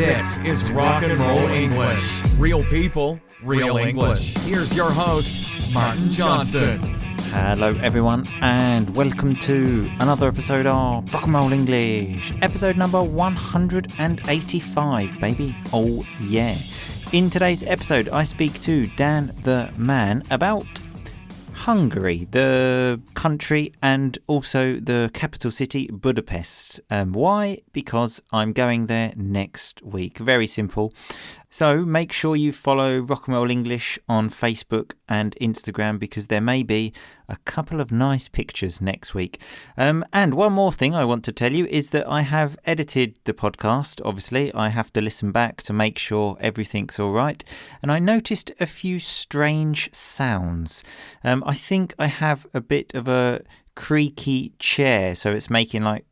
This is Rock and Roll English. Real people, real English. Here's your host, Martin Johnston. Hello everyone and welcome to another episode of Rock and Roll English. Episode number 185, baby. Oh yeah. In today's episode, I speak to Dan the Man about Hungary, the country, and also the capital city, Budapest. Why? Because I'm going there next week. Very simple. So make sure you follow Rock and Roll English on Facebook and Instagram because there may be a couple of nice pictures next week. And one more thing I want to tell you is that I have edited the podcast. Obviously, I have to listen back to make sure everything's all right. And I noticed a few strange sounds. I think I have a bit of a creaky chair, so it's making like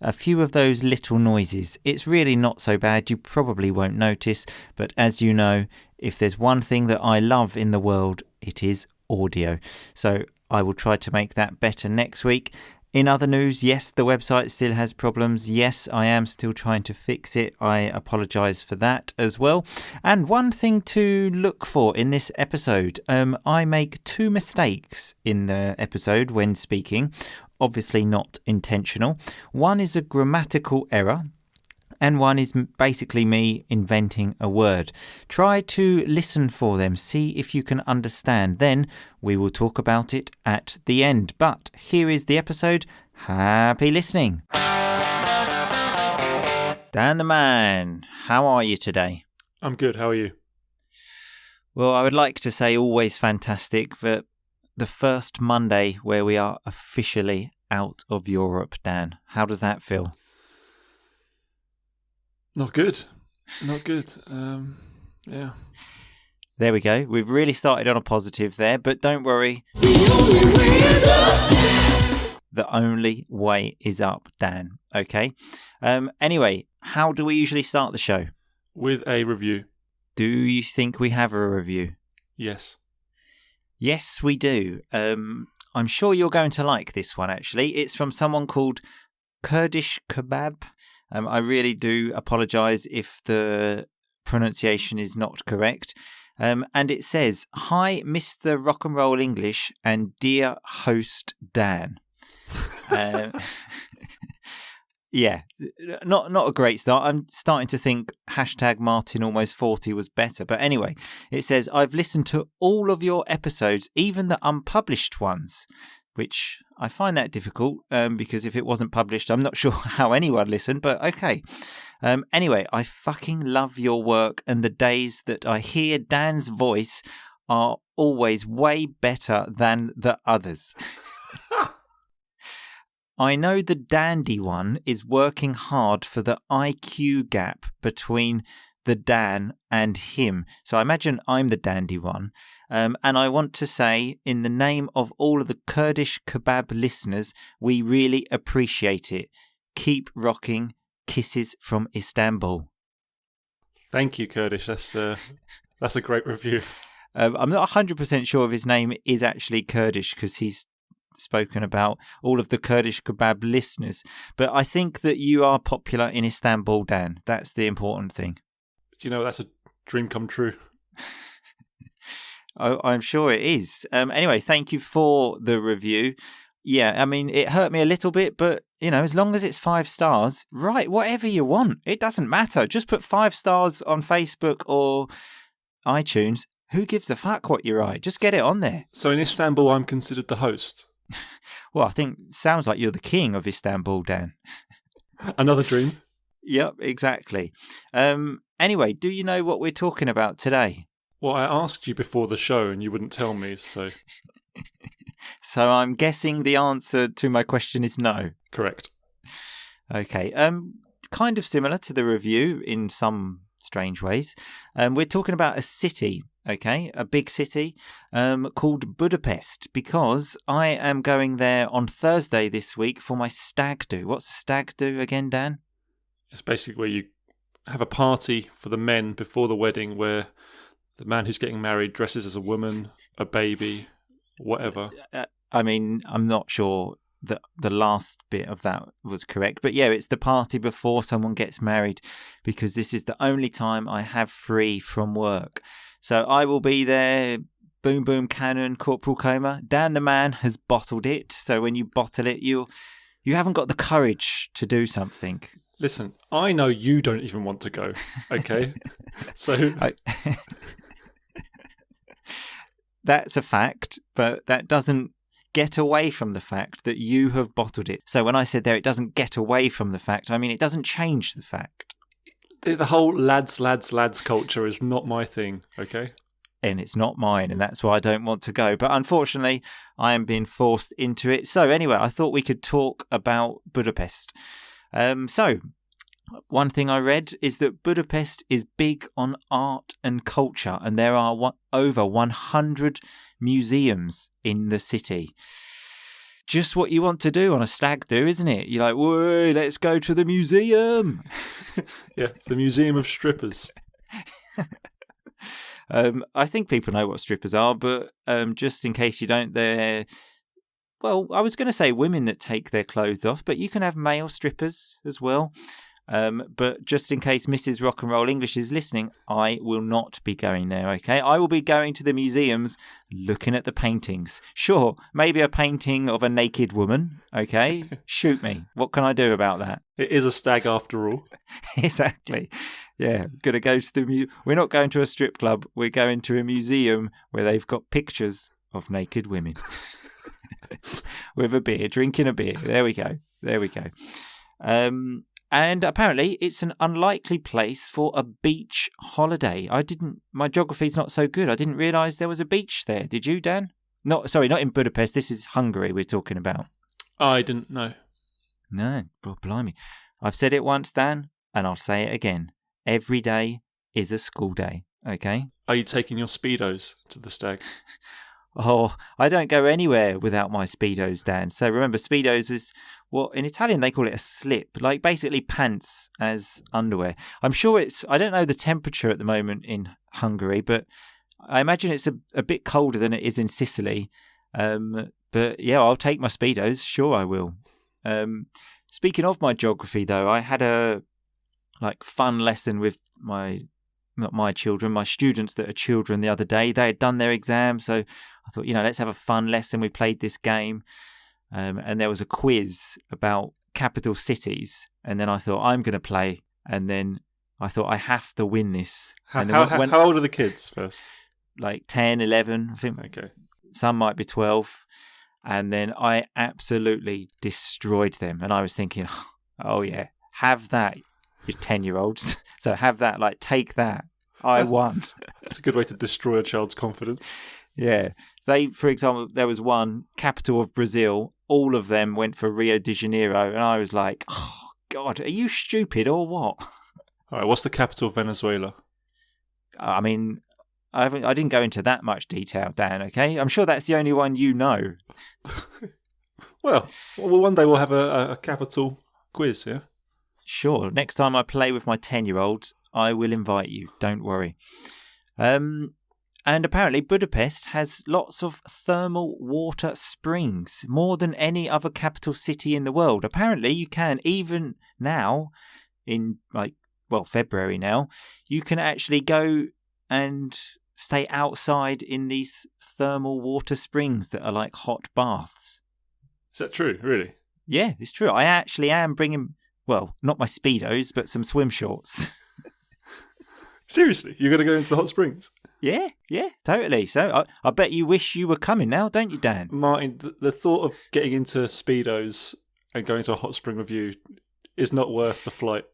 a few of those little noises. It's really not so bad. You probably won't notice. But as you know, if there's one thing that I love in the world, it is audio. So I will try to make that better next week. In other news, yes, the website still has problems. Yes, I am still trying to fix it. I apologise for that as well. And one thing to look for in this episode, I make two mistakes in the episode when speaking. Obviously not intentional. One is a grammatical error and one is basically me inventing a word. Try to listen for them, see if you can understand. Then we will talk about it at the end. But here is the episode. Happy listening. Dan the Man, how are you today? I'm good, how are you? Well, I would like to say always fantastic, but the first Monday where we are officially out of Europe, Dan. How does that feel? Not good. Yeah. There we go. We've really started on a positive there, but don't worry. The only way is up, Dan. Okay. Anyway, how do we usually start the show? With a review. Do you think we have a review? Yes. Yes, we do. I'm sure you're going to like this one, actually. It's from someone called Kurdish Kebab. I really do apologise if the pronunciation is not correct. And it says, "Hi, Mr. Rock and Roll English and dear host Dan." Yeah, not a great start. I'm starting to think #Martin almost 40 was better. But anyway, it says, "I've listened to all of your episodes, even the unpublished ones," which I find that difficult because if it wasn't published, I'm not sure how anyone listened, but okay. Anyway, I fucking love your work and the days that I hear Dan's voice are always way better than the others. I know the dandy one is working hard for the IQ gap between the Dan and him. So I imagine I'm the dandy one. And I want to say, in the name of all of the Kurdish Kebab listeners, we really appreciate it. Keep rocking. Kisses from Istanbul. Thank you, Kurdish. That's a great review. I'm not 100% sure if his name is actually Kurdish because he's spoken about all of the Kurdish Kebab listeners, but I think that you are popular in Istanbul, Dan. That's the important thing. Do you know that's a dream come true? I'm sure it is. Anyway, thank you for the review. Yeah, I mean, it hurt me a little bit, but, you know, as long as it's 5 stars, write whatever you want. It doesn't matter. Just put 5 stars on Facebook or iTunes. Who gives a fuck what you write? Just get it on there. So in Istanbul, I'm considered the host. Well, I think sounds like you're the king of Istanbul, Dan. Another dream. Yep, exactly. Anyway, do you know what we're talking about today? Well, I asked you before the show and you wouldn't tell me, so... So I'm guessing the answer to my question is no. Correct. Okay. Kind of similar to the review in some strange ways. We're talking about a city. Okay, a big city called Budapest, because I am going there on Thursday this week for my stag do. What's a stag do again, Dan? It's basically where you have a party for the men before the wedding where the man who's getting married dresses as a woman, a baby, whatever. I mean, I'm not sure the last bit of that was correct. But yeah, it's the party before someone gets married, because this is the only time I have free from work. So I will be there. Boom, boom, cannon, corporal coma. Dan the man has bottled it. So when you bottle it, you haven't got the courage to do something. Listen, I know you don't even want to go, okay? So that's a fact, but that doesn't get away from the fact that you have bottled it. So when I said there, it doesn't get away from the fact, I mean, it doesn't change the fact. The whole lads culture is not my thing, okay? And it's not mine, and that's why I don't want to go. But unfortunately, I am being forced into it. So anyway, I thought we could talk about Budapest. So one thing I read is that Budapest is big on art and culture, and there are over 100 museums in the city. Just what you want to do on a stag do, isn't it? You're like, whoa, let's go to the museum. Yeah, the Museum of Strippers. I think people know what strippers are, but just in case you don't, they're... Well, I was going to say women that take their clothes off, but you can have male strippers as well. But just in case Mrs. RnR English is listening, I will not be going there, okay? I will be going to the museums, looking at the paintings. Sure, maybe a painting of a naked woman, okay? Shoot me. What can I do about that? It is a stag after all. Exactly. Yeah, gonna go to the we're not going to a strip club, we're going to a museum where they've got pictures of naked women. With a beer, drinking a beer. There we go. And apparently it's an unlikely place for a beach holiday. My geography's not so good. I didn't realise there was a beach there. Did you, Dan? Not in Budapest. This is Hungary we're talking about. I didn't know. No, well, blimey. I've said it once, Dan, and I'll say it again. Every day is a school day, okay? Are you taking your speedos to the stag? Oh, I don't go anywhere without my speedos, Dan. So remember, speedos is in Italian they call it a slip, like basically pants as underwear. I'm sure I don't know the temperature at the moment in Hungary, but I imagine it's a bit colder than it is in Sicily. But yeah, I'll take my speedos. Sure, I will. Speaking of my geography, though, I had a fun lesson with not my children, my students that are children the other day. They had done their exam, so I thought, let's have a fun lesson. We played this game, and there was a quiz about capital cities, and then I thought, I'm going to play, and then I thought, I have to win this. How old are the kids first? Like 10, 11, I think. Okay. Some might be 12. And then I absolutely destroyed them, and I was thinking, oh yeah, have that, you 10-year-olds. So have that, take that. I won. It's a good way to destroy a child's confidence. Yeah. For example, there was one, capital of Brazil. All of them went for Rio de Janeiro. And I was like, oh, God, are you stupid or what? All right, what's the capital of Venezuela? I mean, I didn't go into that much detail, Dan, okay? I'm sure that's the only one you know. Well, one day we'll have a capital quiz, yeah? Sure. Next time I play with my 10-year-olds, I will invite you. Don't worry. And apparently Budapest has lots of thermal water springs, more than any other capital city in the world. Apparently you can, even now, in February now, you can actually go and stay outside in these thermal water springs that are like hot baths. Is that true, really? Yeah, it's true. I actually am bringing... Well, not my speedos, but some swim shorts. Seriously? You're going to go into the hot springs? Yeah, totally. So I bet you wish you were coming now, don't you, Dan? Martin, the thought of getting into speedos and going to a hot spring with you is not worth the flight.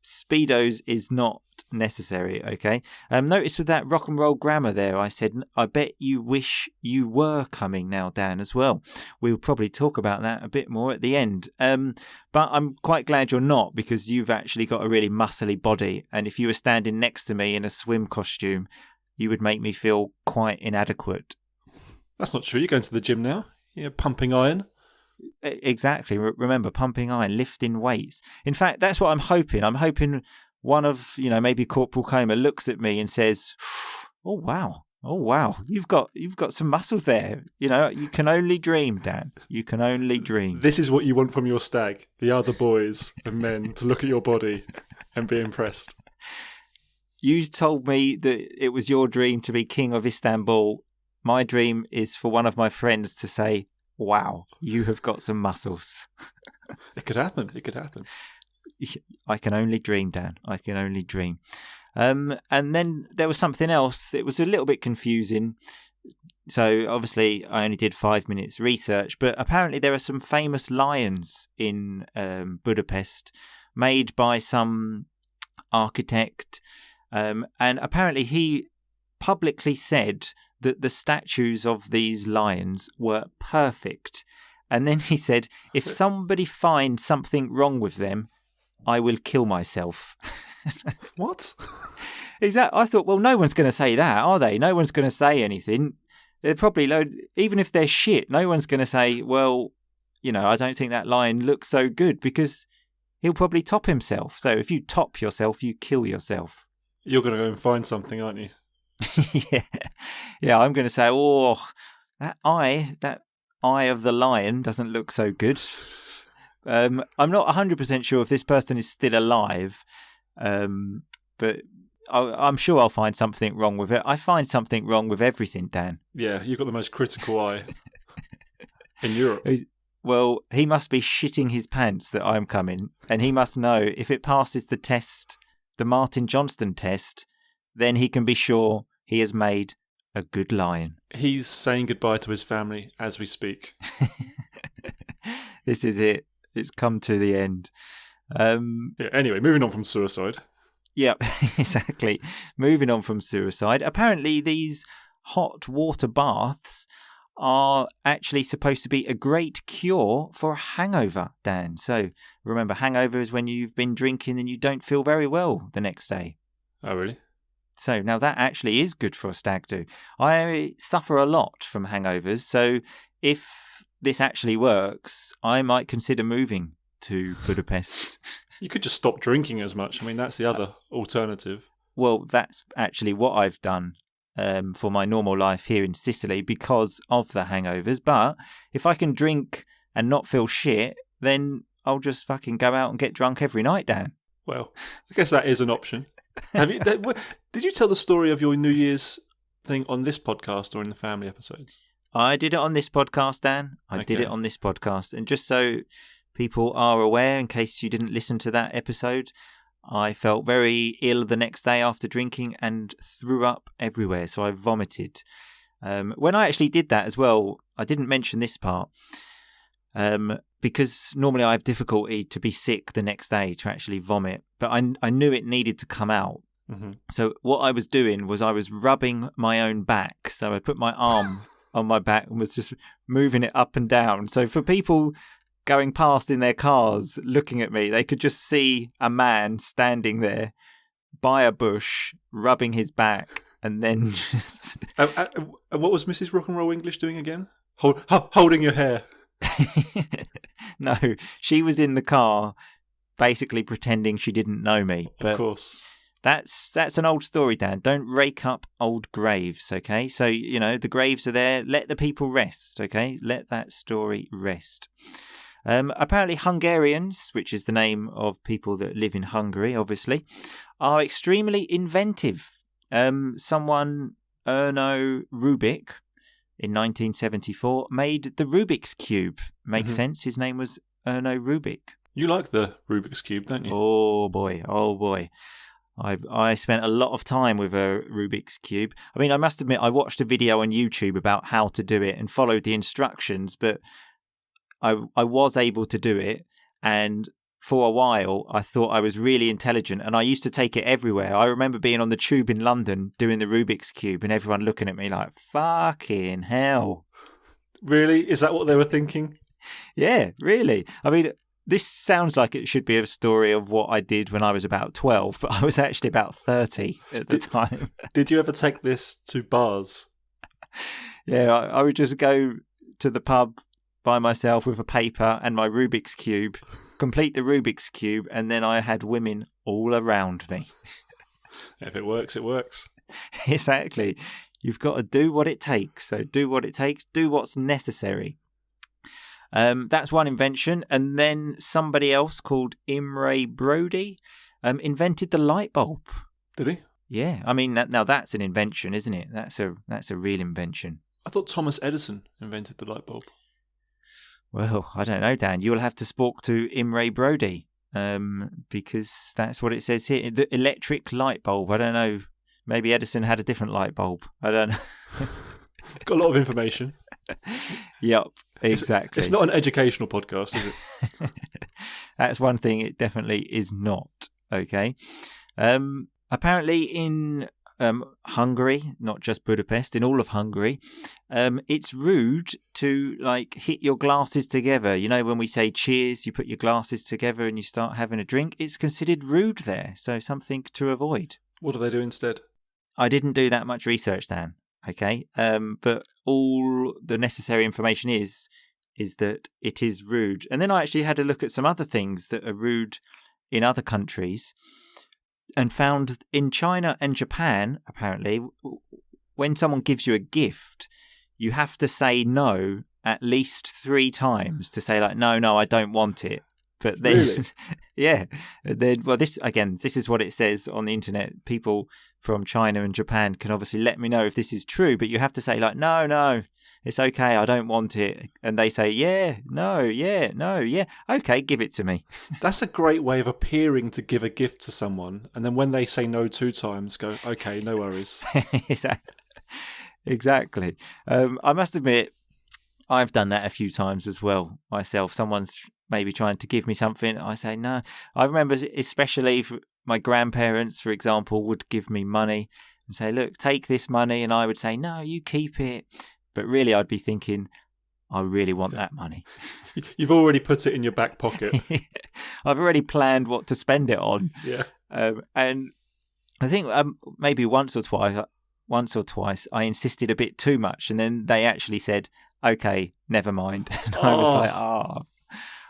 Speedos is not necessary, okay? Notice with that rock and roll grammar there, I said, I bet you wish you were coming now, Dan, as well. We'll probably talk about that a bit more at the end. But I'm quite glad you're not, because you've actually got a really muscly body. And if you were standing next to me in a swim costume, you would make me feel quite inadequate. That's not true. You're going to the gym now. You're pumping iron. Exactly. Remember, pumping iron, lifting weights. In fact, that's what I'm hoping. I'm hoping one of, maybe Corporal Comer looks at me and says, oh, wow, Oh wow, you've got some muscles there. You know, you can only dream, Dan. You can only dream. This is what you want from your stag, the other boys and men to look at your body and be impressed. You told me that it was your dream to be king of Istanbul. My dream is for one of my friends to say, "Wow, you have got some muscles." It could happen. It could happen. I can only dream, Dan. I can only dream. And then there was something else. It was a little bit confusing. So obviously I only did 5 minutes research, but apparently there are some famous lions in Budapest made by some architect. And apparently he publicly said that the statues of these lions were perfect. And then he said, if somebody finds something wrong with them, I will kill myself. What? Exactly. I thought, well, no one's going to say that, are they? No one's going to say anything. They're probably, even if they're shit, no one's going to say, well, you know, I don't think that lion looks so good, because he'll probably top himself. So if you top yourself, you kill yourself. You're going to go and find something, aren't you? Yeah, I'm going to say, oh, that eye of the lion doesn't look so good. I'm not 100% sure if this person is still alive, but I'm sure I'll find something wrong with it. I find something wrong with everything, Dan. Yeah, you've got the most critical eye in Europe. Well, he must be shitting his pants that I'm coming, and he must know if it passes the test, the Martin Johnston test, then he can be sure he has made a good lion. He's saying goodbye to his family as we speak. This is it. It's come to the end. Anyway, moving on from suicide. Yeah, exactly. Moving on from suicide. Apparently, these hot water baths are actually supposed to be a great cure for a hangover, Dan. So remember, hangover is when you've been drinking and you don't feel very well the next day. Oh, really? So now that actually is good for a stag do. I suffer a lot from hangovers, so if this actually works, I might consider moving to Budapest. You could just stop drinking as much. I mean, that's the other alternative. Well, that's actually what I've done for my normal life here in Sicily because of the hangovers. But if I can drink and not feel shit, then I'll just fucking go out and get drunk every night, Dan. Well, I guess that is an option. Did you tell the story of your New Year's thing on this podcast or in the family episodes? I did it on this podcast, Dan. I did it on this podcast. And just so people are aware, in case you didn't listen to that episode, I felt very ill the next day after drinking and threw up everywhere. So I vomited. When I actually did that as well, I didn't mention this part because normally I have difficulty to be sick the next day to actually vomit. But I knew it needed to come out. Mm-hmm. So what I was doing was I was rubbing my own back. So I put my arm on my back and was just moving it up and down. So for people going past in their cars looking at me, they could just see a man standing there by a bush rubbing his back and then just... And what was Mrs. RnR English doing again? Holding your hair. No, she was in the car basically pretending she didn't know me. But of course. That's an old story, Dan. Don't rake up old graves, okay? So, you know, the graves are there. Let the people rest, okay? Let that story rest. Apparently Hungarians, which is the name of people that live in Hungary, obviously, are extremely inventive. Someone, Erno Rubik, in 1974, made the Rubik's Cube. Makes sense. His name was Erno Rubik. You like the Rubik's Cube, don't you? Oh, boy. Oh, boy. I spent a lot of time with a Rubik's Cube. I mean, I must admit, I watched a video on YouTube about how to do it and followed the instructions, but I was able to do it. And for a while, I thought I was really intelligent, and I used to take it everywhere. I remember being on the tube in London doing the Rubik's Cube and everyone looking at me like, fucking hell. Really? Is that what they were thinking? Yeah, really. I mean... This sounds like it should be a story of what I did when I was about 12, but I was actually about 30 at the time. Did you ever take this to bars? Yeah, I would just go to the pub by myself with a paper and my Rubik's Cube, complete the Rubik's Cube, and then I had women all around me. If it works, it works. Exactly. You've got to do what it takes. So do what it takes. Do what's necessary. That's one invention. And then somebody else called Imre Brody invented the light bulb. Did he? Yeah. I mean, now that's an invention, isn't it? That's a real invention. I thought Thomas Edison invented the light bulb. Well, I don't know, Dan. You will have to speak to Imre Brody because that's what it says here. The electric light bulb. I don't know. Maybe Edison had a different light bulb. I don't know. Got a lot of information. Yep, exactly. It's not an educational podcast, is it? That's one thing it definitely is not. Okay. Apparently in Hungary, not just Budapest, in all of Hungary, it's rude to hit your glasses together. You know, when we say cheers, you put your glasses together and you start having a drink. It's considered rude there, so something to avoid. What do they do instead? I didn't do that much research, Dan. Okay, but all the necessary information is that it is rude. And then I actually had a look at some other things that are rude in other countries, and found in China and Japan, apparently, when someone gives you a gift, you have to say no at least 3 times to say no, I don't want it. But then, really? Yeah. Then, well, this is what it says on the internet. People from China and Japan can obviously let me know if this is true, but you have to say no, it's okay, I don't want it. And they say, yeah, no, okay, give it to me. That's a great way of appearing to give a gift to someone. And then when they say no 2 times, go, okay, no worries. Exactly. I must admit, I've done that a few times as well myself. Someone's maybe trying to give me something. I say no. I remember especially my grandparents, for example, would give me money and say, look, take this money. And I would say, no, you keep it. But really, I'd be thinking, I really want that money. You've already put it in your back pocket. I've already planned what to spend it on. Yeah. And I think maybe once or twice, I insisted a bit too much. And then they actually said, okay, never mind. And I was like,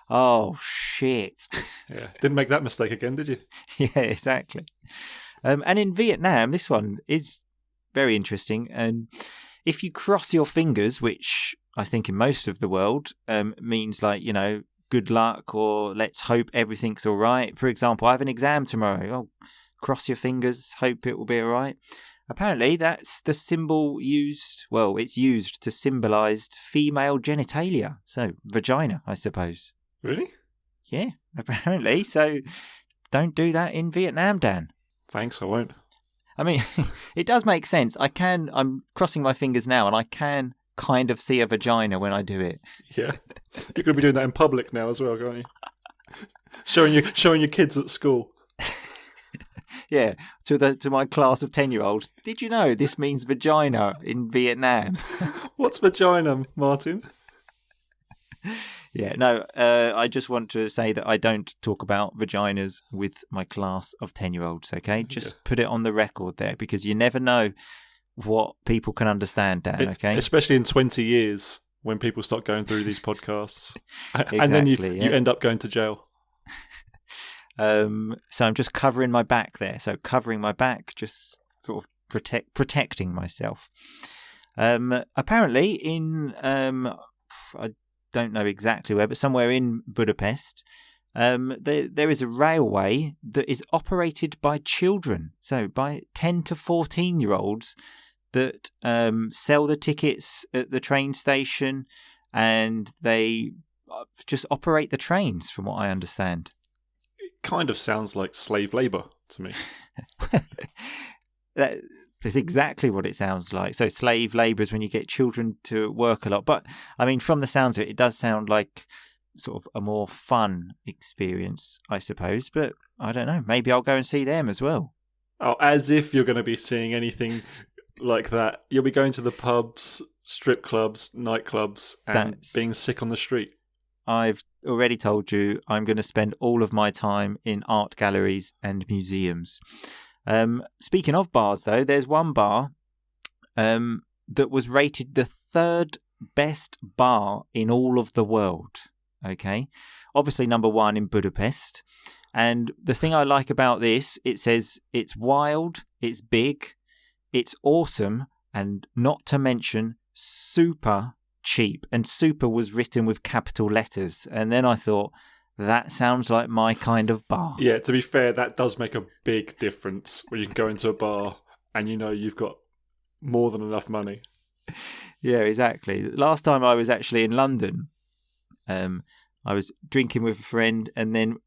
oh, shit. Yeah, didn't make that mistake again, did you? Yeah, exactly. And in Vietnam, this one is very interesting. And if you cross your fingers, which I think in most of the world means good luck or let's hope everything's all right. For example, I have an exam tomorrow. Oh, cross your fingers, hope it will be all right. Apparently, that's the symbol used. Well, it's used to symbolise female genitalia. So, vagina, I suppose. Really? Yeah, apparently. So, don't do that in Vietnam, Dan. Thanks, I won't. I mean, it does make sense. I'm crossing my fingers now, and I can kind of see a vagina when I do it. Yeah, you're going to be doing that in public now as well, can't you? Showing your kids at school. Yeah, to my class of 10-year-olds. Did you know this means vagina in Vietnam? What's vagina, Martin? Yeah, no, I just want to say that I don't talk about vaginas with my class of 10-year-olds, okay? Just put it on the record there, because you never know what people can understand, Dan, okay? Especially in 20 years when people start going through these podcasts. Exactly, and then you end up going to jail. So I'm just covering my back there. So covering my back, just sort of protecting myself. Apparently in... I don't know exactly where, but somewhere in Budapest, there is a railway that is operated by children, so by 10 to 14-year-olds that sell the tickets at the train station, and they just operate the trains, from what I understand. It kind of sounds like slave labour to me. That's exactly what it sounds like. So slave labour is when you get children to work a lot. But, I mean, from the sounds of it, it does sound like sort of a more fun experience, I suppose. But I don't know. Maybe I'll go and see them as well. Oh, as if you're going to be seeing anything like that. You'll be going to the pubs, strip clubs, nightclubs, and being sick on the street. I've already told you I'm going to spend all of my time in art galleries and museums. Speaking of bars, though, there's one bar that was rated the 3rd best bar in all of the world. Okay, obviously number 1 in Budapest. And the thing I like about this, it says it's wild, it's big, it's awesome, and not to mention super cheap. And super was written with capital letters. And then I thought, that sounds like my kind of bar. Yeah, to be fair, that does make a big difference when you can go into a bar and you know you've got more than enough money. Yeah, exactly. Last time I was actually in London, I was drinking with a friend, and then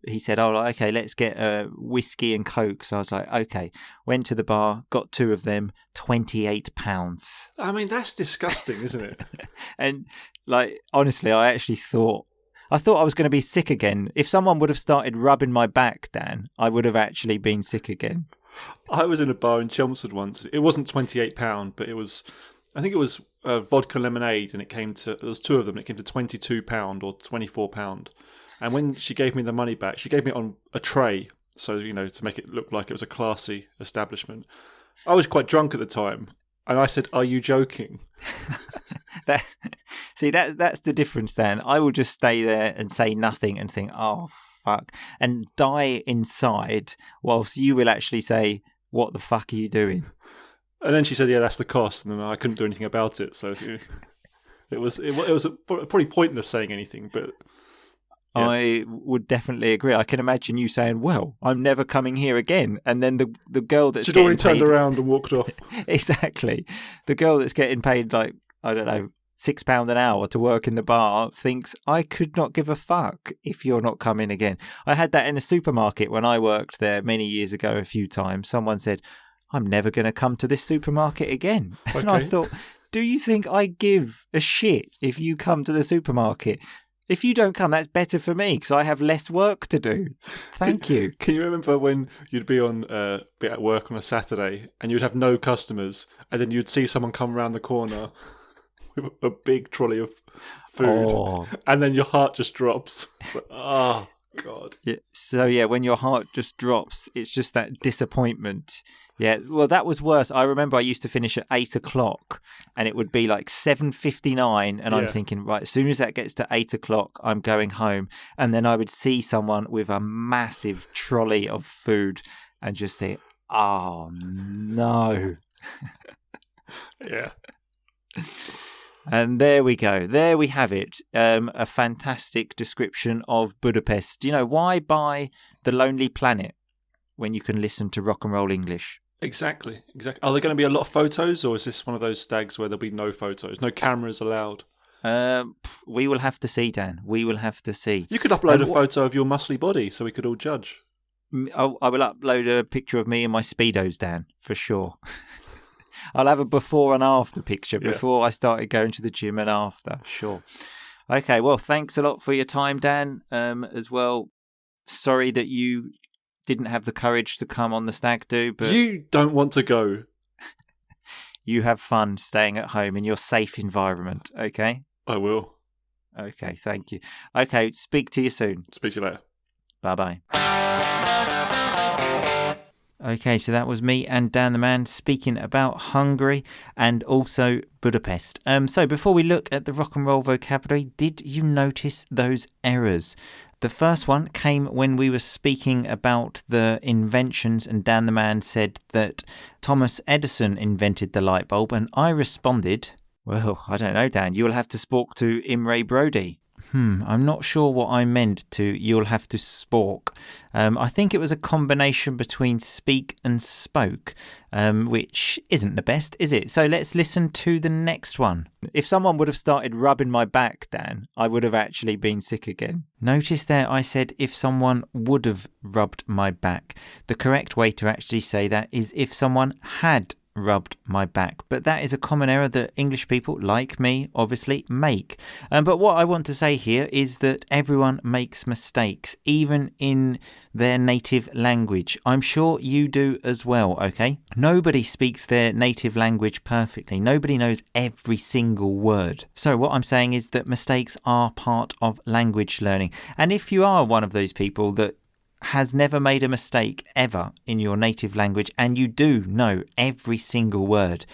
he said, "Oh, okay, let's get a whiskey and Coke." So I was like, "Okay." Went to the bar, got 2 of them, £28. I mean, that's disgusting, isn't it? And like, honestly, I thought I was going to be sick again. If someone would have started rubbing my back, Dan, I would have actually been sick again. I was in a bar in Chelmsford once. It wasn't £28, but I think it was vodka lemonade, and there was 2 of them. It came to £22 or £24. And when she gave me the money back, she gave me it on a tray, so, to make it look like it was a classy establishment. I was quite drunk at the time, and I said, "Are you joking?" That's the difference, Dan. I will just stay there and say nothing and think, "Oh, fuck," and die inside, whilst you will actually say, "What the fuck are you doing?" And then she said, "Yeah, that's the cost," and then I couldn't do anything about it. So it was probably pointless saying anything, but yeah. I would definitely agree. I can imagine you saying, "Well, I'm never coming here again," and then the girl that's she'd already turned around and walked off. Exactly, the girl that's getting paid like, I don't know, £6 an hour to work in the bar thinks, I could not give a fuck if you're not coming again. I had that in a supermarket when I worked there many years ago. A few times someone said, "I'm never going to come to this supermarket again." Okay. And I thought, do you think I give a shit if you come to the supermarket? If you don't come, that's better for me because I have less work to do. Thank you. Can you remember when you'd be at work on a Saturday and you'd have no customers, and then you'd see someone come around the corner with a big trolley of food, and then your heart just drops? It's like, oh, God. Yeah. So, when your heart just drops, it's just that disappointment. Yeah, well, that was worse. I remember I used to finish at 8 o'clock and it would be like 7:59, and I'm thinking, right, as soon as that gets to 8 o'clock, I'm going home. And then I would see someone with a massive trolley of food and just think, oh, no. Yeah. And there we go. There we have it. A fantastic description of Budapest. Do you know why buy The Lonely Planet when you can listen to Rock and Roll English? Exactly. Are there going to be a lot of photos, or is this one of those stags where there'll be no photos, no cameras allowed? We will have to see, Dan. We will have to see. You could upload a photo of your muscly body so we could all judge. I will upload a picture of me in my speedos, Dan, for sure. I'll have a before and after picture, before I started going to the gym and after. Sure. Okay, well, thanks a lot for your time, Dan, as well. Sorry that you didn't have the courage to come on the stag do, but you don't want to go. You have fun staying at home in your safe environment, okay? I will. Okay, thank you. Okay, speak to you soon. Speak to you later. Bye-bye. Okay, so that was me and Dan the Man speaking about Hungary and also Budapest. So before we look at the rock and roll vocabulary, did you notice those errors? The first one came when we were speaking about the inventions, and Dan the Man said that Thomas Edison invented the light bulb, and I responded, well, I don't know, Dan, you'll have to speak to Imre Brody. I'm not sure what I meant to you'll have to spork. I think it was a combination between speak and spoke, which isn't the best, is it? So let's listen to the next one. If someone would have started rubbing my back, Dan, I would have actually been sick again. Notice there I said if someone would have rubbed my back. The correct way to actually say that is if someone had rubbed my back, but that is a common error that English people like me obviously make. But what I want to say here is that everyone makes mistakes, even in their native language. I'm sure you do as well, okay? Nobody speaks their native language perfectly. Nobody knows every single word. So what I'm saying is that mistakes are part of language learning. And if you are one of those people that has never made a mistake ever in your native language and you do know every single word,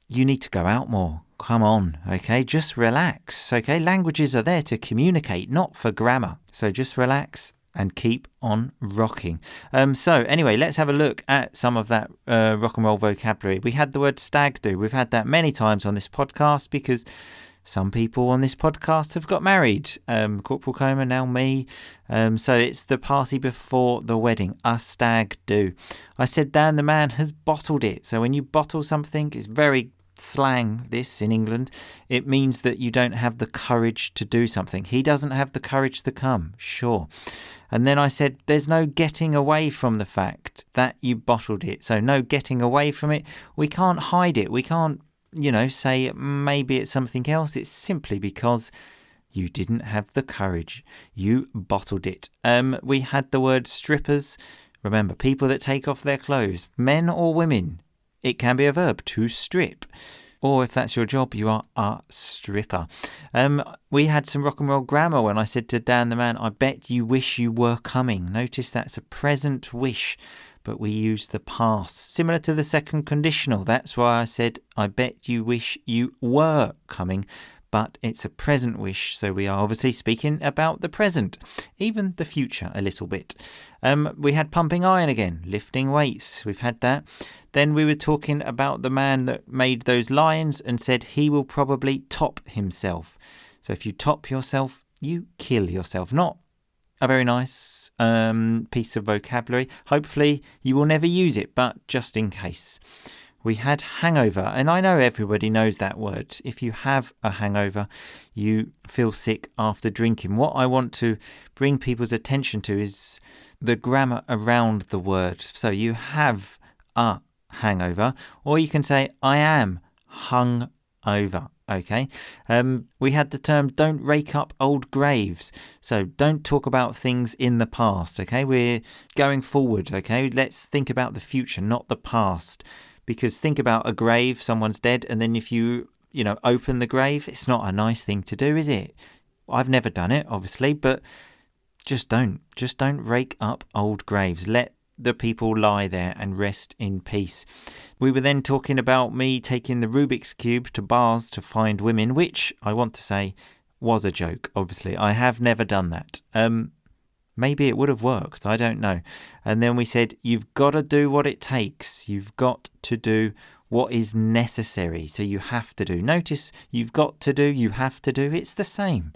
you need to go out more. Come on, okay? Just relax, okay? Languages are there to communicate, not for grammar. So just relax and keep on rocking. So anyway, let's have a look at some of that rock and roll vocabulary. We had the word stag do. We've had that many times on this podcast because some people on this podcast have got married. Corporal Coma, now me. So it's the party before the wedding, a stag do. I said Dan the man has bottled it. So when you bottle something, it's very slang, this in England. It means that you don't have the courage to do something. He doesn't have the courage to come, sure. And then I said there's no getting away from the fact that you bottled it. So no getting away from it. We can't hide it. We can't say maybe it's something else. It's simply because you didn't have the courage. You bottled it. We had the word strippers. Remember, people that take off their clothes, men or women. It can be a verb, to strip. Or if that's your job, you are a stripper. We had some rock and roll grammar when I said to Dan the man, I bet you wish you were coming. Notice that's a present wish, but we use the past. Similar to the second conditional. That's why I said, I bet you wish you were coming. But it's a present wish, so we are obviously speaking about the present, even the future a little bit. We had pumping iron again, lifting weights. We've had that. Then we were talking about the man that made those lions and said he will probably top himself. So if you top yourself, you kill yourself. Not a very nice piece of vocabulary. Hopefully you will never use it, but just in case. We had hangover, and I know everybody knows that word. If you have a hangover, you feel sick after drinking. What I want to bring people's attention to is the grammar around the word. So you have a hangover, or you can say, I am hung over. Okay. We had the term don't rake up old graves. So don't talk about things in the past. Okay. We're going forward. Okay. Let's think about the future, not the past. Because think about a grave, someone's dead, and then if you open the grave, it's not a nice thing to do, is it? I've never done it, obviously, but just don't rake up old graves. Let the people lie there and rest in peace. We were then talking about me taking the Rubik's Cube to bars to find women, which I want to say was a joke, obviously. I have never done that. Maybe it would have worked. I don't know. And then we said, you've got to do what it takes. You've got to do what is necessary. So you have to do. Notice you've got to do, you have to do. It's the same.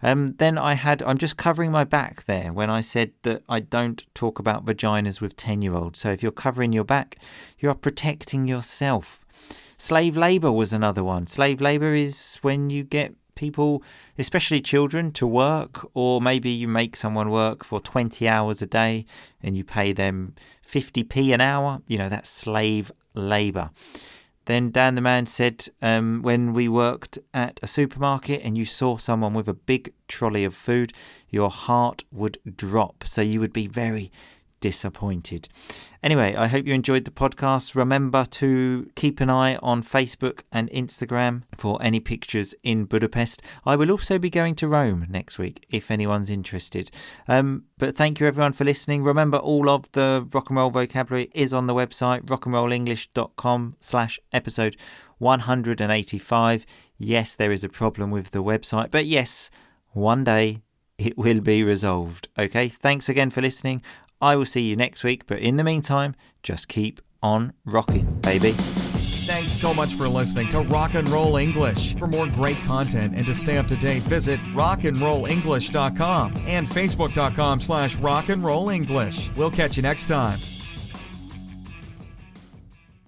Then I'm just covering my back there when I said that I don't talk about vaginas with 10-year-olds. So if you're covering your back, you are protecting yourself. Slave labour was another one. Slave labour is when you get people, especially children, to work, or maybe you make someone work for 20 hours a day and you pay them 50p an hour. That's slave labour. Then Dan the man said when we worked at a supermarket and you saw someone with a big trolley of food, your heart would drop. So you would be very disappointed. Anyway, I hope you enjoyed the podcast. Remember to keep an eye on Facebook and Instagram for any pictures in Budapest. I will also be going to Rome next week if anyone's interested. But thank you everyone for listening. Remember, all of the rock and roll vocabulary is on the website rockandrollenglish.com/episode 185. Yes, there is a problem with the website, but yes, one day it will be resolved. Okay, thanks again for listening. I will see you next week, but in the meantime, just keep on rocking, baby. Thanks so much for listening to Rock and Roll English. For more great content and to stay up to date, visit rockandrollenglish.com and facebook.com/rockandrollenglish. We'll catch you next time.